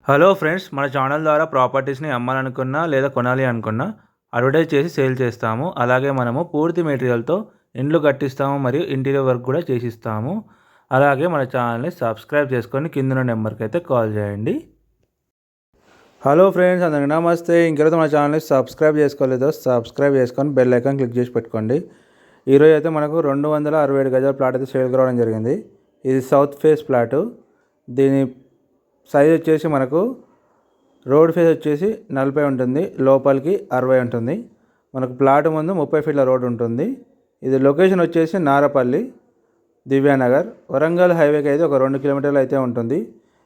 Hello friends, మన channel ద్వారా ప్రాపర్టీస్ని అమ్మాలనుకున్నా లేదా కొనాలి అనుకున్నా అడ్వర్టైజ్ చేసి సేల్ చేస్తాము. అలాగే మనము పూర్తి మెటీరియల్తో ఇండ్లు కట్టిస్తాము మరియు ఇంటీరియర్ వర్క్ కూడా చేసిస్తాము. అలాగే మన ఛానల్ని సబ్స్క్రైబ్ చేసుకొని కింద నెంబర్కి అయితే కాల్ చేయండి. హలో ఫ్రెండ్స్, అందరికీ నమస్తే. ఇంకెవరైతే మన ఛానల్ని సబ్స్క్రైబ్ చేసుకోలేదో సబ్స్క్రైబ్ చేసుకొని బెల్ ఐకాన్ క్లిక్ చేసి పెట్టుకోండి. ఈరోజు అయితే మనకు 267 గజాల ప్లాట్ అయితే సేల్కి రావడం జరిగింది. ఇది సౌత్ ఫేస్ ప్లాటు. దీని సైజ్ వచ్చేసి మనకు రోడ్ ఫేస్ వచ్చేసి 40 ఉంటుంది, లోపలికి 60 ఉంటుంది. మనకు ప్లాట్ ముందు 30 ఫీట్ల రోడ్ ఉంటుంది. ఇది లొకేషన్ వచ్చేసి నారపల్లి, దివ్యానగర్, వరంగల్ హైవేకి అయితే ఒక 2 కిలోమీటర్లు అయితే ఉంటుంది.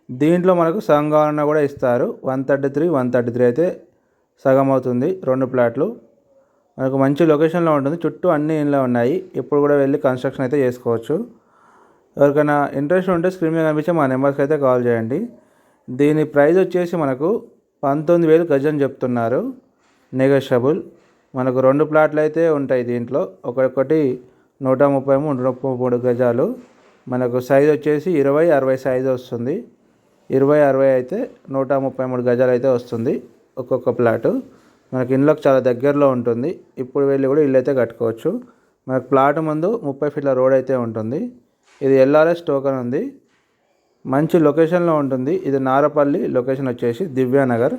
దీంట్లో మనకు సగం కావాలన్నా కూడా ఇస్తారు. 133 అయితే సగం అవుతుంది. 2 ప్లాట్లు మనకు మంచి లొకేషన్లో ఉంటుంది. చుట్టూ అన్ని ఇండ్లు ఉన్నాయి. ఇప్పుడు కూడా వెళ్ళి కన్స్ట్రక్షన్ అయితే చేసుకోవచ్చు. ఎవరికైనా ఇంట్రెస్ట్ ఉంటే స్క్రీన్ మీద కనిపించే మా నెంబర్స్కి అయితే కాల్ చేయండి. దీని ప్రైస్ వచ్చేసి మనకు 19,000 గజం చెప్తున్నారు, నెగోషియబుల్. మనకు 2 ప్లాట్లు అయితే ఉంటాయి దీంట్లో. ఒక్కొక్కటి 133 గజాలు. మనకు సైజ్ వచ్చేసి 20-60 సైజ్ వస్తుంది. 20-60 అయితే 133 గజాలు అయితే వస్తుంది ఒక్కొక్క ప్లాటు. మనకి ఇండ్లకు చాలా దగ్గరలో ఉంటుంది. ఇప్పుడు వెళ్ళి కూడా ఇల్లు అయితే కట్టుకోవచ్చు. మనకు ప్లాట్ ముందు 30 ఫీట్ల రోడ్ అయితే ఉంటుంది. ఇది ఎల్ఆర్ఎస్ టోకెన్ ఉంది. మంచి లొకేషన్లో ఉంటుంది. ఇది నారపల్లి, లొకేషన్ వచ్చేసి దివ్యానగర్.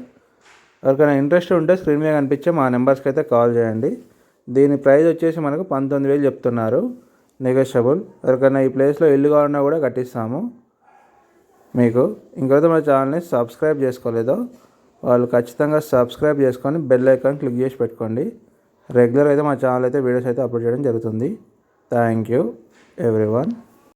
ఎవరికైనా ఇంట్రెస్ట్ ఉంటే స్క్రీన్ మీద కనిపించే మా నెంబర్స్కి అయితే కాల్ చేయండి. దీని ప్రైస్ వచ్చేసి మనకు 19,000 చెప్తున్నారు, నెగోషియబుల్. ఎవరికైనా ఈ ప్లేస్లో ఇల్లు కావాలన్నా కూడా కట్టిస్తాము మీకు. ఇంకొకటి మన ఛానల్ని సబ్స్క్రైబ్ చేసుకోలేదో వాళ్ళు ఖచ్చితంగా సబ్స్క్రైబ్ చేసుకొని బెల్ ఐకాన్ క్లిక్ చేసి పెట్టుకోండి. రెగ్యులర్ అయితే మా ఛానల్ అయితే వీడియోస్ అయితే అప్లోడ్ చేయడం జరుగుతుంది. Thank you everyone.